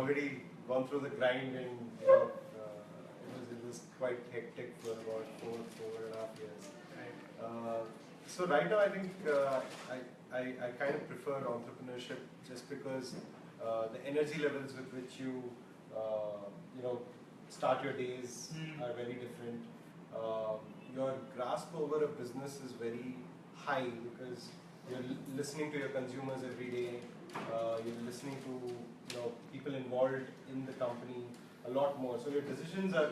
already gone through the grind, and it was quite hectic for about four and a half years. Right. So right now I think I kind of prefer entrepreneurship just because the energy levels with which you start your days are very different. Your grasp over a business is very high because you're listening to your consumers every day. You're listening to people involved in the company a lot more. So your decisions are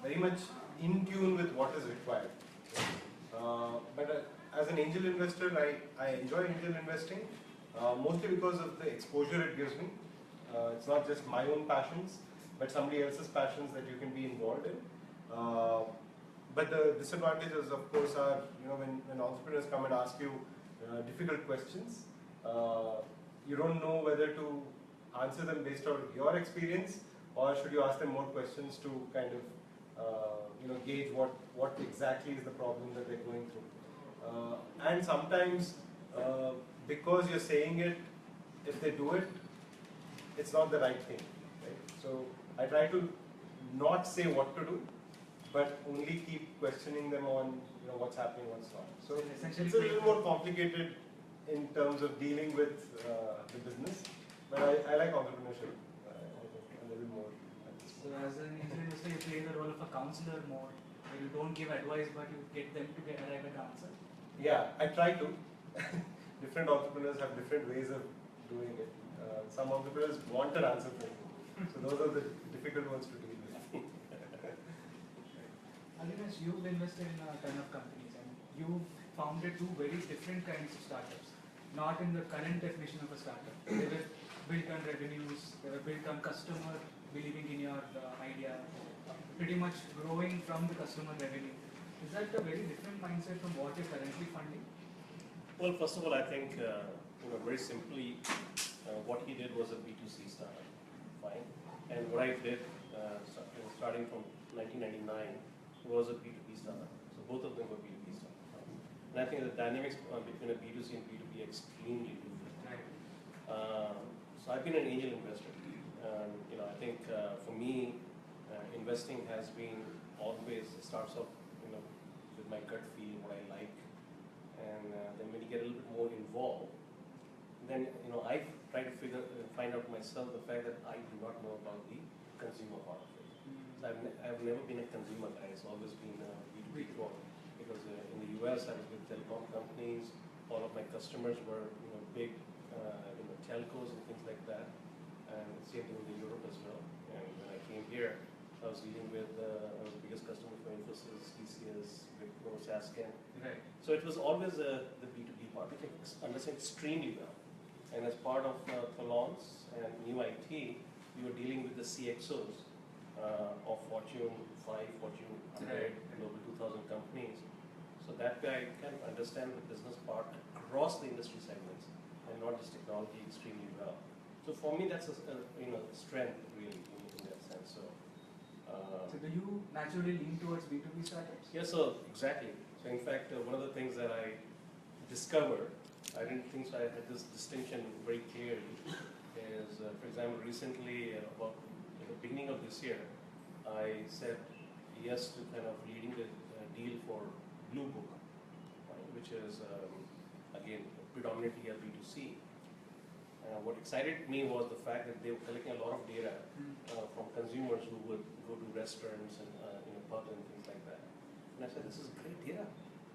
very much in tune with what is required. But as an angel investor, I enjoy angel investing mostly because of the exposure it gives me. It's not just my own passions, but somebody else's passions that you can be involved in. But the disadvantages, of course, are when entrepreneurs come and ask you difficult questions, you don't know whether to answer them based on your experience, or should you ask them more questions to kind of gauge what exactly is the problem that they're going through. And sometimes because you're saying it, if they do it, it's not the right thing. Right? So I try to not say what to do, but only keep questioning them on what's happening, what's not. So it's a little more complicated in terms of dealing with the business, but I like entrepreneurship a little more. So as an angel investor, you play the role of a counselor more, where you don't give advice, but you get them to arrive at an answer. Yeah, I try to. Different entrepreneurs have different ways of doing it. Some entrepreneurs want an answer from you, so those are the difficult ones to deal with. Avinash, you've invested in a ton of companies, and you founded two very different kinds of startups, not in the current definition of a startup. They were built on revenues, they were built on customer believing in your idea, pretty much growing from the customer revenue. Is that a very different mindset from what you're currently funding? Well, first of all, I think very simply, what he did was a B2C startup, fine, and what I did, starting from 1999, was a B2B startup. So both of them were B2B startups. And I think the dynamics between a B2C and B2B are extremely different. So I've been an angel investor. I think for me, investing has been always starts off with my gut feeling, what I like, and then when you get a little bit more involved, then I try to find out myself the fact that I do not know about the consumer part of it. So I've never been a consumer guy. It's always been a B2B role, because in the US I was with telecom companies. All of my customers were big telcos and things like that, and same thing in Europe as well. And when I came here, I was dealing with I was the biggest customer for Infosys, TCS, Wipro, Sasken. Right. So it was always the B2B part, which I understand extremely well. And as part of Thalons and New IT, we were dealing with the CXOs of Fortune 5, Fortune 100, Global 2000 companies. So that way I kind of understand the business part across the industry segments and not just technology extremely well. So for me, that's a strength really in that sense. So do you naturally lean towards B2B startups? Yeah, so exactly. So in fact, one of the things that I discovered, I didn't think so I had this distinction very clearly, is for example, recently about the beginning of this year, I said yes to kind of leading the deal for Blue Book, which is again predominantly a B2C. What excited me was the fact that they were collecting a lot of data from consumers who would go to restaurants and pubs and things like that. And I said, this is great data.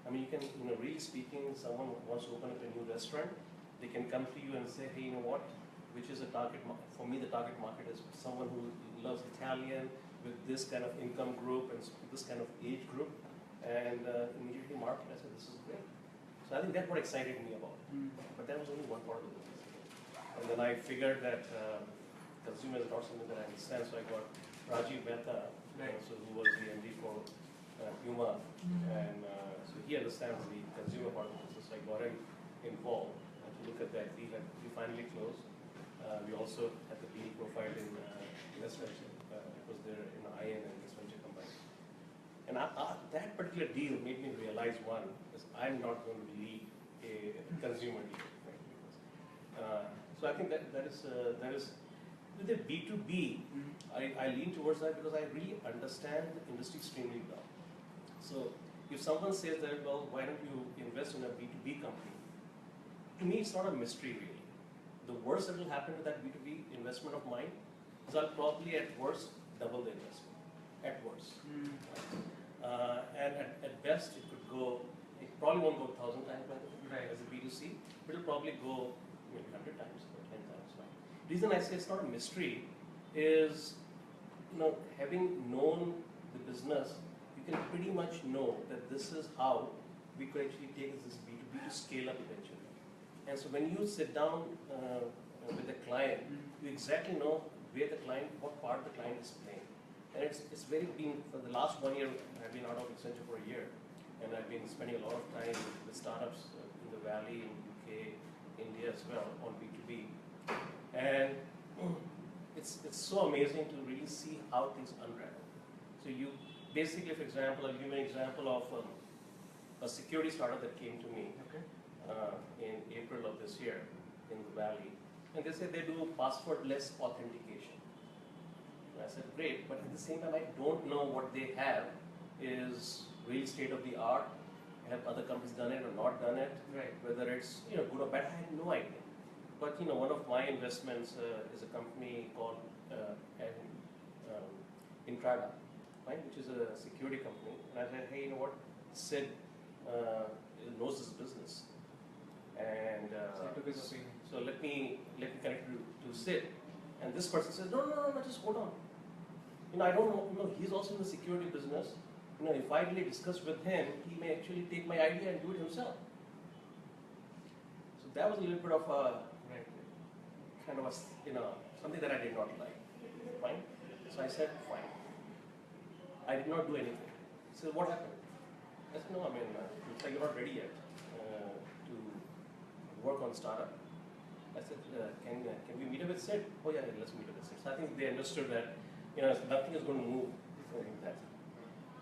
I mean, you can, really speaking, someone wants to open up a new restaurant, they can come to you and say, hey, you know what? Which is a target market. For me, the target market is someone who loves Italian with this kind of income group and this kind of age group, and immediately market. I said, this is great. So I think that's what excited me about it. But that was only one part of the business. And then I figured that consumer is not something that I understand, so I got Rajiv Mehta, who was the MD for Puma, and so he understands the consumer part of the business. So I got him involved to look at that deal, and we finally closed. We also had the deal profiled in Invest Venture. It was there in IN and Invest Venture combined. And that particular deal made me realize one, is I'm not going to lead a consumer deal. So I think that is With the B2B, I lean towards that because I really understand the industry extremely well. So if someone says that, well, why don't you invest in a B2B company? To me, it's not a mystery really. The worst that will happen to that B2B investment of mine is I'll probably at worst double the investment, at worst. And at best it could go, it probably won't go 1,000 times by the way, as a B2C, but it'll probably go maybe 100 times or 10 times. The reason I say it's not a mystery is, having known the business, you can pretty much know that this is how we could actually take this B2B to scale up eventually. And so when you sit down with the client, you exactly know where the client, what part the client is playing. And it's been, for the last 1 year, I've been out of Accenture for a year, and I've been spending a lot of time with startups in the Valley, in UK, India as well, on B2B. And it's so amazing to really see how things unravel. So you basically, for example, I'll give you an example of a security startup that came to me in April of this year in the Valley. And they said they do passwordless authentication. And I said, great, but at the same time, I don't know what they have is really state of the art. Have other companies done it or not done it? Right. Whether it's good or bad, I have no idea. But one of my investments is a company called Intrada, right, which is a security company. And I said, hey, you know what? Sid knows this business, and so let me connect you to Sid. And this person says, no, just hold on. I don't know. He's also in the security business. If I really discuss with him, he may actually take my idea and do it himself. So that was a little bit of a kind of a, something that I did not like. Fine. So I said, fine. I did not do anything. He said, what happened? I said, no, looks like you're not ready yet to work on startup. I said, can we meet up with Sid? Oh yeah, let's meet up with Sid. So I think they understood that, nothing is going to move before that.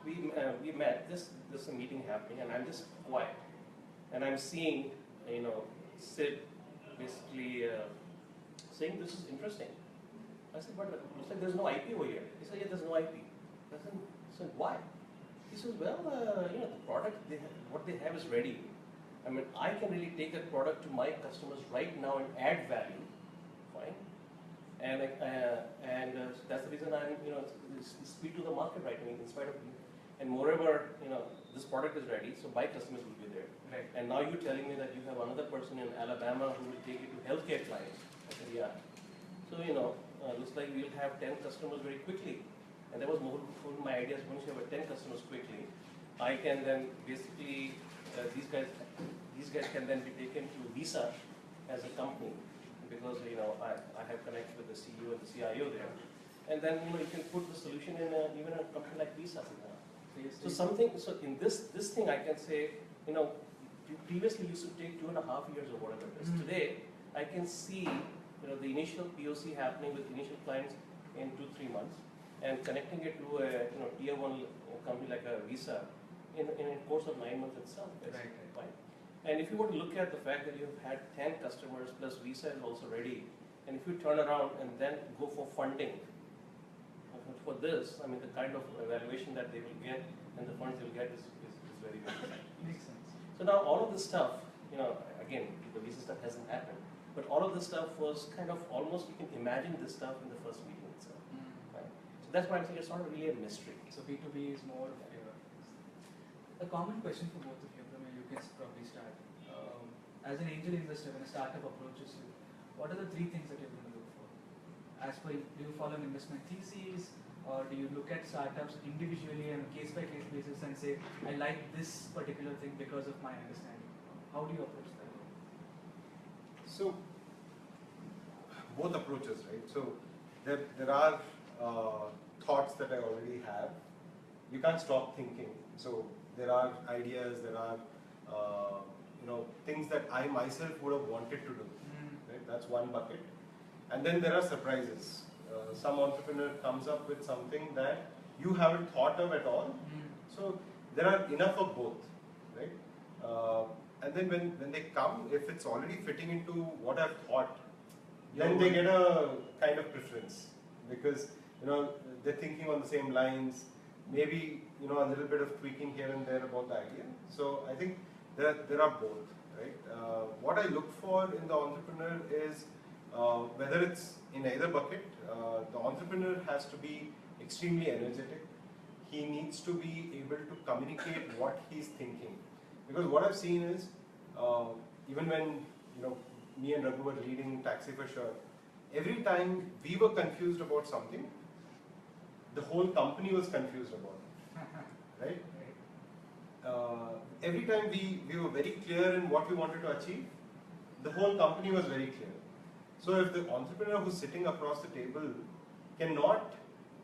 We met, this is a meeting happening, and I'm just quiet. And I'm seeing, Sid basically saying this is interesting. I said, but it looks like there's no IP over here. He said, yeah, there's no IP. I said, why? He says, well, the product, what they have is ready. I can really take that product to my customers right now and add value, fine. And that's the reason I'm, speed to the market right now, in spite of you. And moreover, this product is ready, so my customers will be there. Right. And now you're telling me that you have another person in Alabama who will take it to healthcare clients. I said, yeah. So, looks like we'll have 10 customers very quickly. And that was more my ideas. Once you have 10 customers quickly, I can then basically, these guys can then be taken to Visa as a company, because I have connected with the CEO and the CIO there. And then you can put the solution in even a company like Visa. So in this thing I can say, previously used to take 2.5 years or whatever it is. Today I can see the initial POC happening with initial clients in 2-3 months, and connecting it to a tier 1 company like a Visa in a course of 9 months itself. Right. And if you were to look at the fact that you've had 10 customers plus Visa is also ready, and if you turn around and then go for funding for this, the kind of evaluation that they will get and the funds they will get is very, very high. Makes sense. So now all of this stuff, again, the Visa stuff hasn't happened, but all of this stuff was kind of almost, you can imagine this stuff in the first meeting itself. Right? So that's why I'm saying it's not really a mystery. So B2B is more of a common question for both of you. You can probably start. As an angel investor, when a startup approaches you, what are the 3 things that you're going to look for? As per, do you follow an investment thesis, or do you look at startups individually on a case-by-case basis and say, I like this particular thing because of my understanding? How do you approach that? So, both approaches, right? So, there are thoughts that I already have. You can't stop thinking. So, there are ideas, there are things that I myself would have wanted to do. Right? That's one bucket. And then there are surprises. Some entrepreneur comes up with something that you haven't thought of at all. So there are enough of both, right? And then when they come, if it's already fitting into what I've thought, then they get a kind of preference because they're thinking on the same lines. Maybe a little bit of tweaking here and there about the idea. So I think there are both, right? What I look for in the entrepreneur is whether it's in either bucket, the entrepreneur has to be extremely energetic. He needs to be able to communicate what he's thinking. Because what I've seen is, even when me and Raghu were leading Taxi for Sure, every time we were confused about something, the whole company was confused about it, right? Every time we were very clear in what we wanted to achieve, the whole company was very clear. So if the entrepreneur who's sitting across the table cannot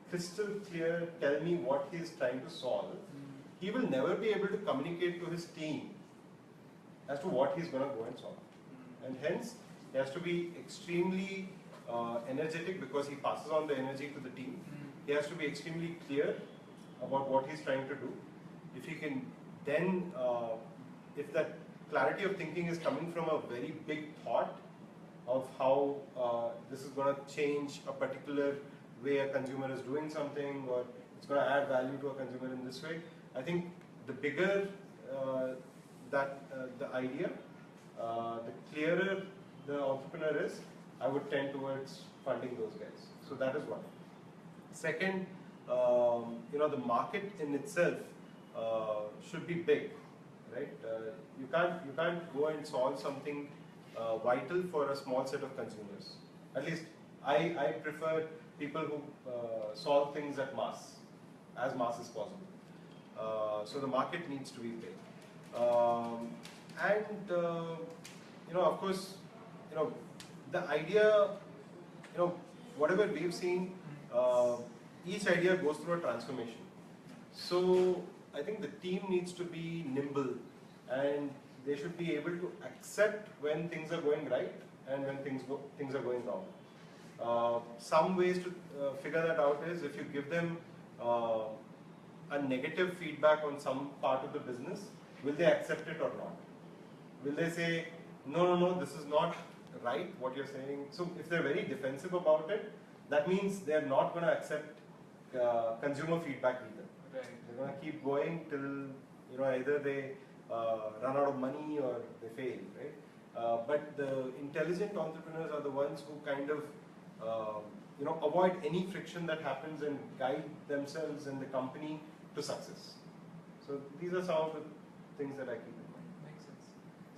crystal clear tell me what he is trying to solve, he will never be able to communicate to his team as to what he's going to go and solve. And hence, he has to be extremely energetic because he passes on the energy to the team. He has to be extremely clear about what he's trying to do. If he can then, if that clarity of thinking is coming from a very big thought of how this is going to change a particular way a consumer is doing something, or it's going to add value to a consumer in this way, I think the bigger the idea, the clearer the entrepreneur is, I would tend towards funding those guys. So that is one. Second, the market in itself should be big, right? You can't go and solve something vital for a small set of consumers. At least I prefer people who solve things at mass, as mass as possible. So the market needs to be big. Of course, the idea, whatever we've seen, each idea goes through a transformation. So I think the team needs to be nimble, and they should be able to accept when things are going right and when things are going wrong. Some ways to figure that out is if you give them a negative feedback on some part of the business, will they accept it or not? Will they say, no, this is not right, what you're saying? So if they're very defensive about it, that means they're not going to accept consumer feedback either. Right. They're going to keep going till either they run out of money or they fail, right? But the intelligent entrepreneurs are the ones who kind of avoid any friction that happens and guide themselves and the company to success. So these are some of the things that I keep in mind. Makes sense.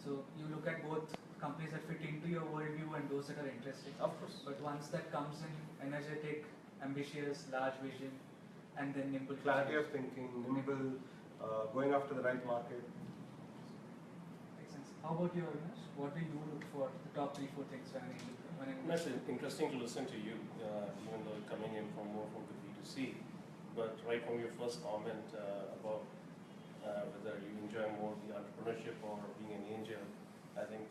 So you look at both companies that fit into your worldview and those that are interesting. Of course. But ones that comes in energetic, ambitious, large vision, and then nimble. Clarity of thinking, nimble, going after the right market. Makes sense. How about you, Avinash? What do you look for, the top 3-4 things when It's interesting to listen to you, even though coming in from more from the B2C. But right from your first comment about whether you enjoy more the entrepreneurship or being an angel, I think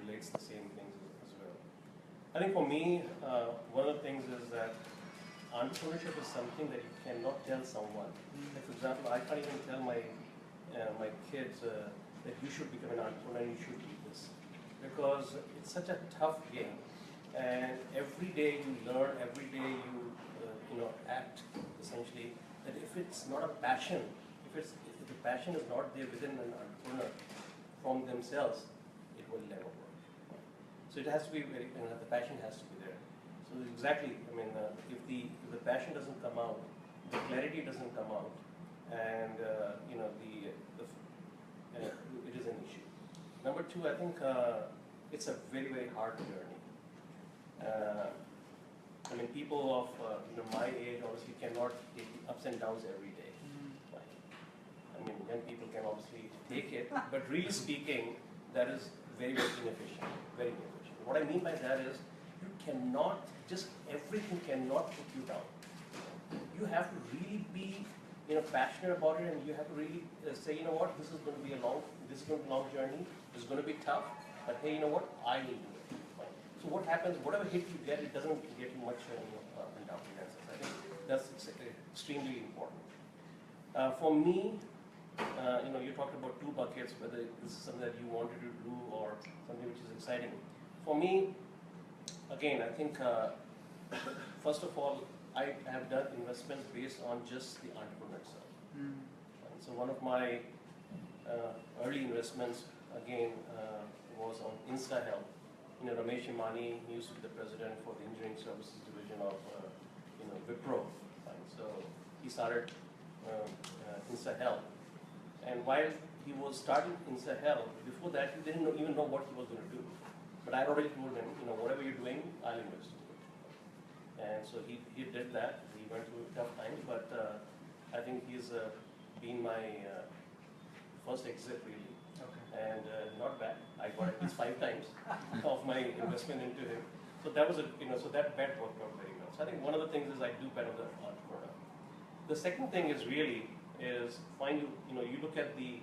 relates the same things as well. I think for me, one of the things is that entrepreneurship is something that you cannot tell someone. Like for example, I can't even tell my kids that you should become an entrepreneur, you should do this. Because it's such a tough game, and every day you learn, every day you act essentially. That if it's not a passion, if the passion is not there within an entrepreneur from themselves, it will never work. So it has to be very, the passion has to be there. So exactly, if the passion doesn't come out, the clarity doesn't come out, and it is an issue. Number two, I think it's a very, very hard journey. People of my age obviously cannot take the ups and downs every day. Right? Young people can obviously take it, but really speaking, that is very, very inefficient. Very inefficient. What I mean by that is, you cannot everything cannot put you down. You have to really be passionate about it, and you have to really say, this is going to be a long journey. This is going to be tough, but hey, I will do it. So what happens? Whatever hit you get, it doesn't get you much up and down finances. I think that's extremely important. For me, you talked about 2 buckets, whether this is something that you wanted to do or something which is exciting. For me, again, I think first of all, I have done investments based on just the entrepreneur itself. And so one of my early investments again was on InstaHealth. You know, Ramesh Imani, he used to be the president for the engineering services division of Wipro. Right? So he started InstaHealth, and while he was starting InstaHealth, before that he didn't even know what he was going to do. But I already told him, whatever you're doing, I'll invest in it. And so he did that. He went through tough times, but I think he's been my first exit really. Okay. And not bad. I got at least 5 times of my investment into him. So that was so that bet worked out very well. So I think one of the things is I do bet on the entrepreneur. The second thing is really you look at the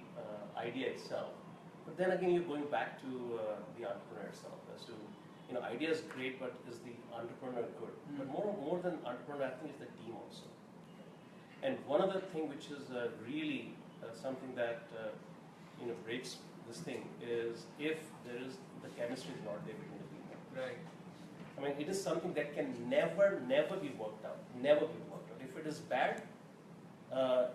idea itself, but then again you're going back to the entrepreneur itself as to idea is great, but is the entrepreneur good? But more than entrepreneur, I think it's the team also. And one other thing which is really something that breaks this thing is if the chemistry is not there between the people. Right. I mean, it is something that can never be worked out. Never be worked out. If it is bad,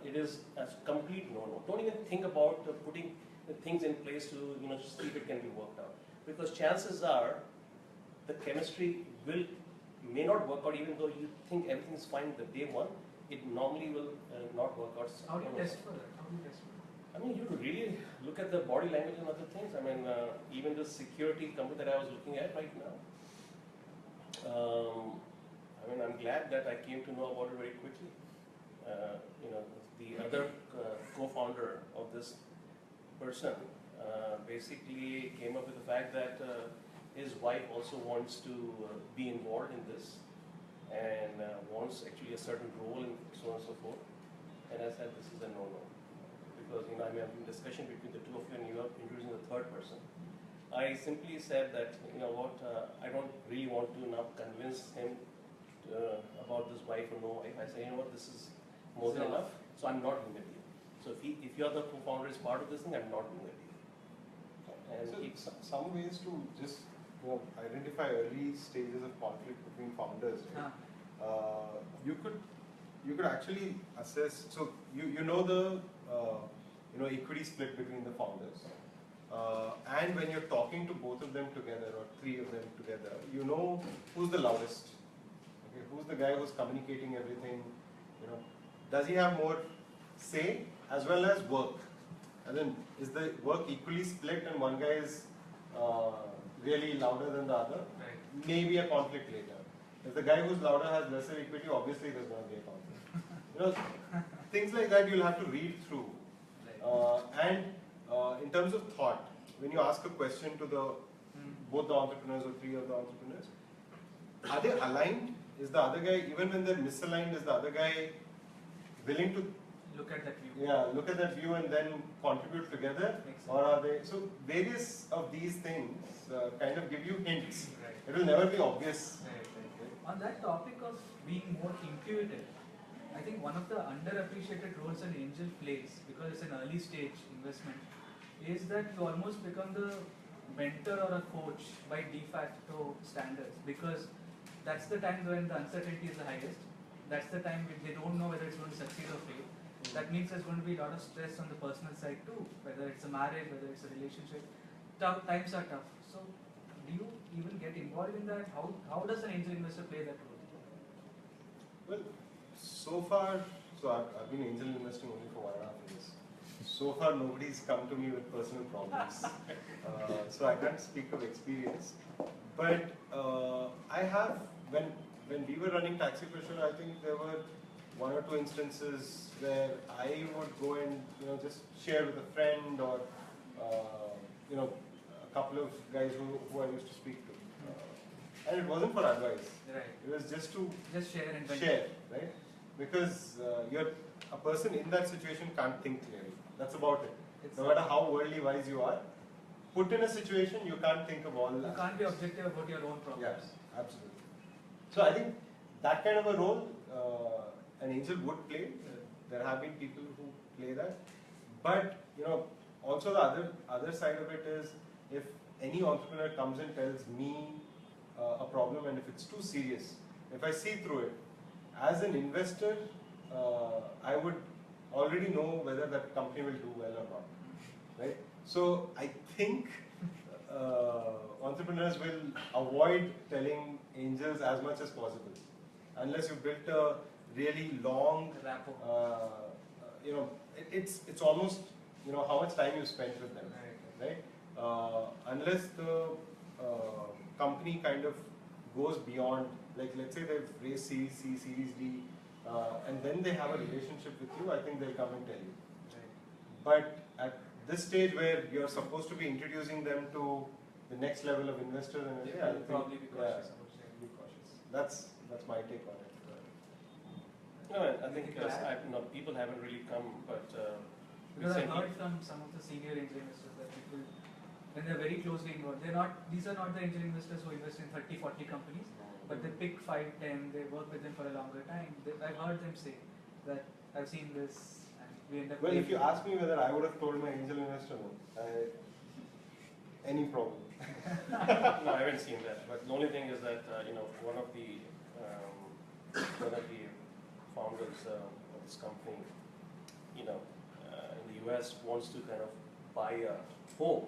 it is a complete no-no. Don't even think about putting things in place to see if it can be worked out. Because chances are the chemistry may not work out, even though you think everything is fine the day one. It normally will not work out. How do you test for that? How do you test for that? I mean, you really look at the body language and other things. I mean, even the security company that I was looking at right now. I mean, I'm glad that I came to know about it very quickly. The other co-founder of this person basically came up with the fact that his wife also wants to be involved in this and wants actually a certain role and so on and so forth. And I said, this is a no-no. Because I'm having a discussion between the two of you and you are introducing the third person. I simply said that, I don't really want to now convince him about this wife or no wife. I say, this is more than enough, so I'm not doing it with you. So if you're the co-founder is part of this thing, I'm not doing it with you. And so some ways to just identify early stages of conflict between founders. Right? You could actually assess. So you know the equity split between the founders, and when you're talking to both of them together or 3 of them together, you know who's the loudest. Okay, who's the guy who's communicating everything? Does he have more say as well as work? And then is the work equally split and one guy is really louder than the other? Right. Maybe a conflict later. If the guy who's louder has lesser equity, obviously there's going to be a conflict. Things like that you'll have to read through. And in terms of thought, when you ask a question to both the entrepreneurs or 3 of the entrepreneurs, are they aligned? Is the other guy, even when they're misaligned, is the other guy willing to look at that view? Yeah, look at that view and then contribute together? Or are they? So various of these things kind of give you hints. Right. It will never be obvious. Right. On that topic of being more intuitive, I think one of the underappreciated roles an angel plays, because it's an early stage investment, is that you almost become the mentor or a coach by de facto standards, because that's the time when the uncertainty is the highest. That's the time when they don't know whether it's going to succeed or fail. That means there's going to be a lot of stress on the personal side too, whether it's a marriage, whether it's a relationship. Times are tough. So do you even get involved in that? How does an angel investor play that role? Well, so far, I've been angel investing only for 1.5 years. So far, nobody's come to me with personal problems. So I can't speak of experience. But I have, when we were running Taxi Pressure, I think there were 1 or 2 instances where I would go and just share with a friend or a couple of guys who I used to speak to, and it wasn't for advice. Right. It was just to share and share, right? Because a person in that situation can't think clearly. That's about it. No matter how worldly wise you are, put in a situation you can't think of all that. You can't be objective about your own problems. Yes, absolutely. So I think that kind of a role an angel would play. There have been people who play that. But also the other side of it is, if any entrepreneur comes and tells me a problem and if it's too serious, if I see through it, as an investor, I would already know whether that company will do well or not, right? So I think entrepreneurs will avoid telling angels as much as possible, unless you built a really long rapport. It's almost how much time you spent with them, right? Unless the company kind of goes beyond, like let's say they've raised Series C, Series D, and then they have a relationship with you, I think they'll come and tell you. But at this stage where you're supposed to be introducing them to the next level of investors, and I think probably be cautious about sharing. Be cautious. That's my take on it. No, I think people haven't really come, but because I've heard from some of the senior angel investors that people, when they're very closely involved, these are not the angel investors who invest in 30, 40 companies, but they pick 5, 10, they work with them for a longer time. I've heard them say that I've seen this, and we end up. Well, if you ask me whether I would have told my angel investor no, any problem. No, I haven't seen that. But the only thing is that one of the founders of this company, in the US, wants to kind of buy a home.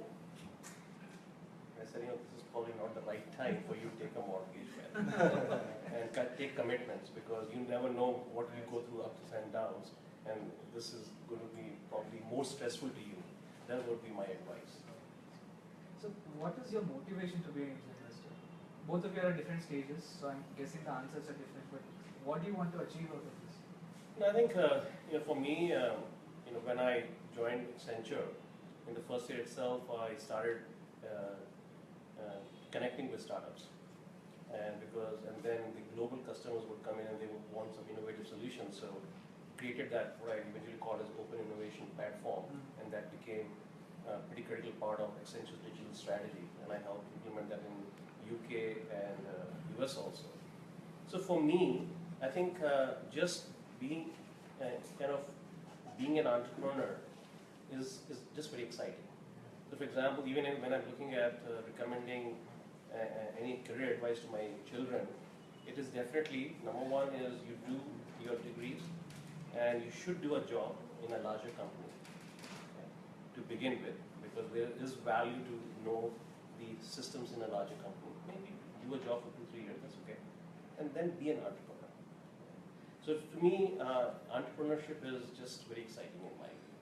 I said, this is probably not the right time for you to take a mortgage and take commitments, because you never know what you go through ups and downs, and this is going to be probably more stressful to you. That would be my advice. So, what is your motivation to be an angel investor? Both of you are at different stages, so I'm guessing the answers are different. But what do you want to achieve out of this? I think for me, when I joined Accenture, in the first year itself, I started connecting with startups, and then the global customers would come in and they would want some innovative solutions. So created that what I eventually called as open innovation platform, and that became a pretty critical part of Accenture's digital strategy, and I helped implement that in UK and US also. So for me, I think just being being an entrepreneur is just very exciting. So for example, even when I'm looking at recommending any career advice to my children, it is definitely, number one is you do your degrees, and you should do a job in a larger company to begin with, because there is value to know the systems in a larger company. Maybe do a job for 2-3 years, that's okay, and then be an entrepreneur. So to me, entrepreneurship is just very exciting in my view.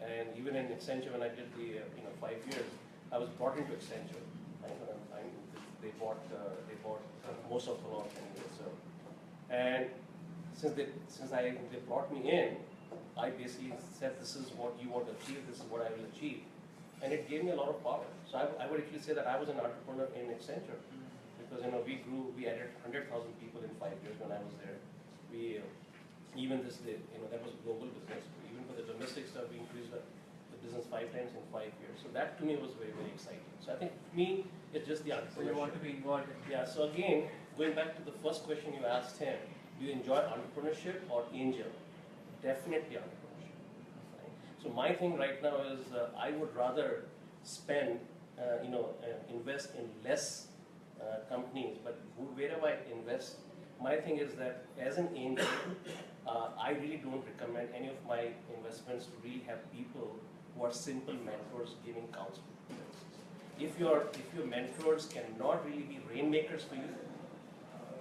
And even in Accenture, when I did the 5 years, I was brought into Accenture. They bought most of the launch anyway. So, and since they brought me in, I basically said, this is what you want to achieve, this is what I will achieve. And it gave me a lot of power. So I would actually say that I was an entrepreneur in Accenture, because we added 100,000 people in 5 years when I was there. We that was global business. Even for the domestic stuff, we increased the business 5 times in 5 years. So that to me was very, very exciting. So I think for me, it's just the entrepreneurship. So you want to be involved in it. Yeah, so again, going back to the first question you asked him, do you enjoy entrepreneurship or angel? Definitely entrepreneurship. Right? So my thing right now is I would rather spend, invest in less companies, but wherever I invest, my thing is that as an angel, I really don't recommend any of my investments to really have people who are simple mentors giving counsel. If your mentors cannot really be rainmakers for you,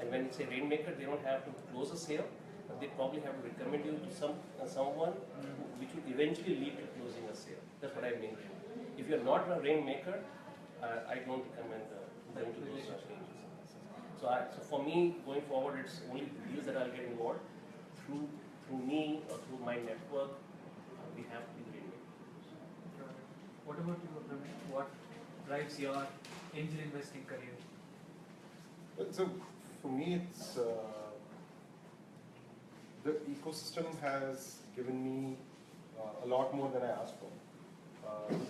and when you say rainmaker, they don't have to close a sale, but they probably have to recommend you to someone which would eventually lead to closing a sale. That's what I mean. If you're not a rainmaker, I don't recommend going to those ranges. So for me, going forward, it's only deals that I'll get involved through me or through my network. We have to be the rainmaker. What about you, Pramay? What drives your angel investing career? So for me, it's the ecosystem has given me a lot more than I asked for.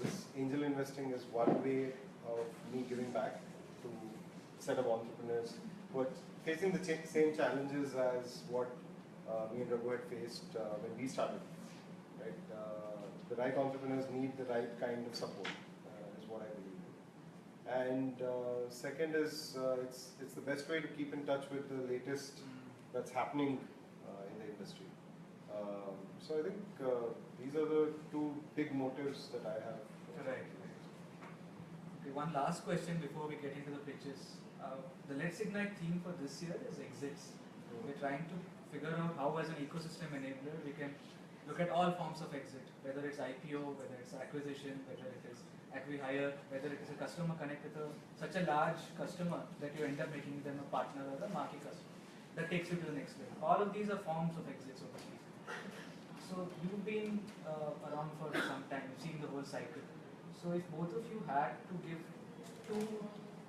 This angel investing is one way of me giving back to a set of entrepreneurs who are facing the same challenges as what me and Raghu had faced when we started. Right? The right entrepreneurs need the right kind of support, is what I believe in. And second is it's the best way to keep in touch with the latest that's happening in the industry. So I think these are the two big motives that I have. Right. Okay, one last question before we get into the pitches. The Let's Ignite theme for this year is exits. We're trying to figure out how, as an ecosystem enabler, we can look at all forms of exit, whether it's IPO, whether it's acquisition, whether it is acqui-hire, whether it is a customer connect with such a large customer that you end up making them a partner or a marquee customer. That takes you to the next level. All of these are forms of exits over here. So you've been around for some time, you've seen the whole cycle. So if both of you had to give two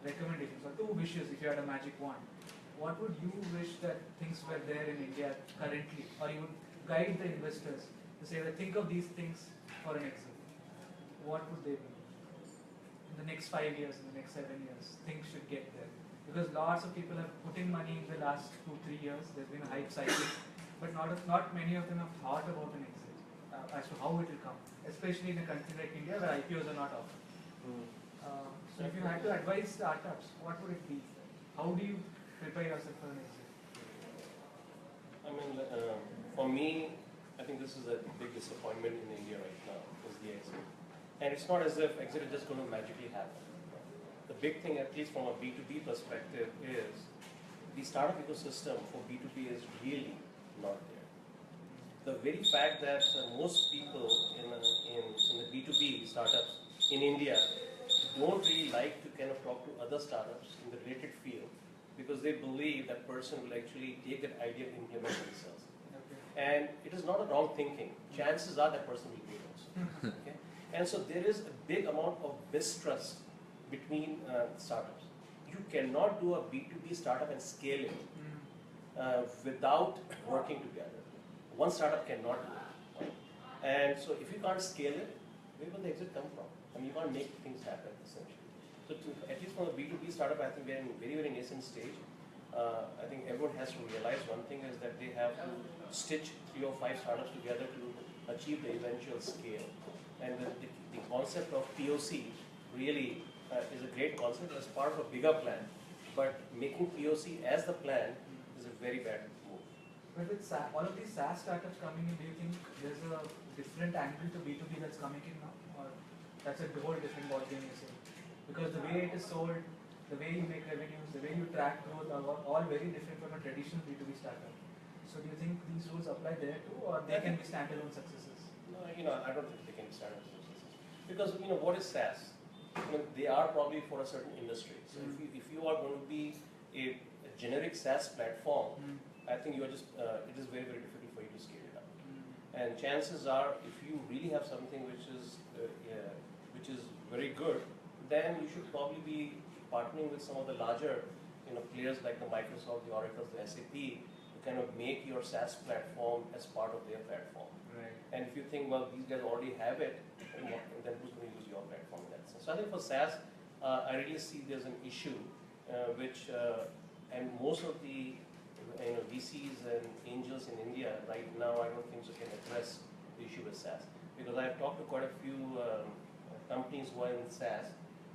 recommendations or two wishes, if you had a magic wand, what would you wish that things were there in India currently, or you would guide the investors to say that think of these things for an exit? What would they be? In the next 5 years, in the next 7 years, things should get there. Because lots of people are putting money in the last 2-3 years. There's been a hype cycle, but not many of them have thought about an exit as to how it will come, especially in a country like India where IPOs are not offered. So if you had to advise startups, what would it be? How do you prepare yourself for an exit? I mean, for me, I think this is a big disappointment in India right now, is the exit. And it's not as if exit is just going to magically happen. The big thing, at least from a B2B perspective, is the startup ecosystem for B2B is really not there. The very fact that most people in the B2B startups in India don't really like to kind of talk to other startups in the related field because they believe that person will actually take that idea and implement it themselves. Okay. And it is not a wrong thinking. Chances are that person will do it also. Okay? And so there is a big amount of mistrust between startups. You cannot do a B2B startup and scale it without working together. One startup cannot do it. And so if you can't scale it, where will the exit come from? I mean, you can't make things happen, essentially. So at least from a B2B startup, I think we're in a very, very nascent stage. I think everyone has to realize one thing is that they have to stitch 3 or 5 startups together to achieve the eventual scale. And the concept of POC really is a great concept as part of a bigger plan. But making POC as the plan is a very bad move. But with all of these SaaS startups coming in, do you think there's a different angle to B2B that's coming in now? Or that's a whole different ballgame you're saying? Because the way it is sold, the way you make revenues, the way you track growth are all very different from a traditional B2B startup. So do you think these rules apply there too, or they can be standalone successes? No, I don't think they can be standalone successes. Because, what is SaaS? They are probably for a certain industry. So if you are going to be a generic SaaS platform, I think you are just, it is very, very difficult for you to scale it up. And chances are, if you really have something which is very good, then you should probably be partnering with some of the larger players like the Microsoft, the Oracle, the SAP, to kind of make your SaaS platform as part of their platform. Right. And if you think, well, these guys already have it, then who's going to use your platform in that sense? So I think for SaaS, I really see there's an issue and most of the VCs and angels in India right now, I don't think so can address the issue with SaaS. Because I've talked to quite a few companies who are in SaaS,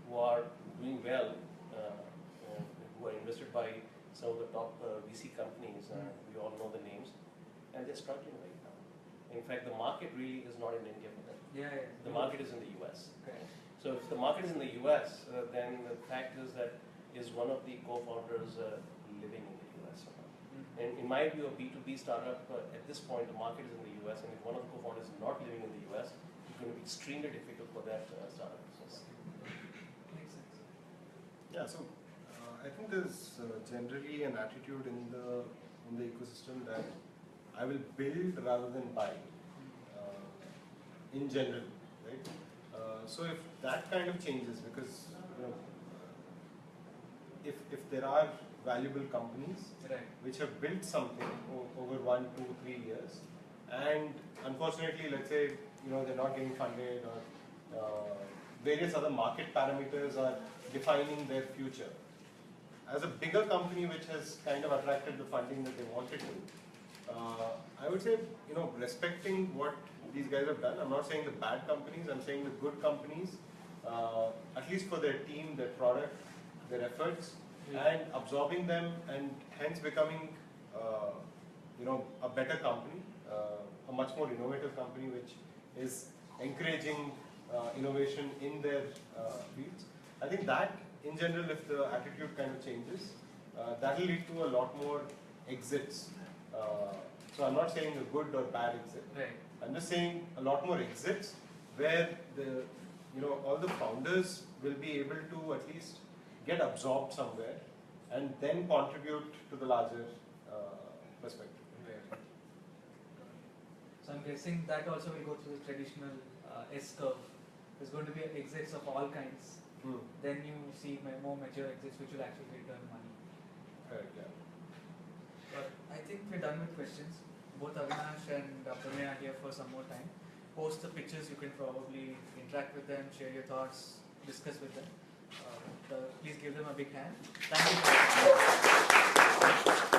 who are doing well, who are invested by some of the top VC companies, we all know the names, and they're struggling right now. In fact, the market really is not in India for them. Yeah. The market is in the US. Okay. So if the market is in the US, then the fact is that is one of the co-founders living in the US or not. And in my view, a B2B startup, at this point, the market is in the US, and if one of the co-founders is not living in the US, it's going to be extremely difficult for that startup business. Makes sense. Yeah, so I think there's generally an attitude in the ecosystem that I will build rather than buy, in general, right? So if that kind of changes, because if there are valuable companies which have built something over 1, 2, 3 years, and unfortunately, let's say they're not getting funded, or various other market parameters are defining their future. As a bigger company which has kind of attracted the funding that they wanted to, I would say, respecting what these guys have done. I'm not saying the bad companies, I'm saying the good companies at least for their team, their product, their efforts, and absorbing them, and hence becoming, a better company, a much more innovative company, which is encouraging innovation in their fields. I think that, in general, if the attitude kind of changes, that will lead to a lot more exits. So I'm not saying a good or bad exit. Right. I'm just saying a lot more exits where all the founders will be able to at least get absorbed somewhere and then contribute to the larger perspective. Right. So I'm guessing that also will go through the traditional S curve. There's going to be exits of all kinds. Then you see more mature exits which will actually return money. Correct, yeah. But I think we're done with questions. Both Avinash and Pranay are here for some more time. Post the pictures, you can probably interact with them, share your thoughts, discuss with them. Please give them a big hand. Thank you.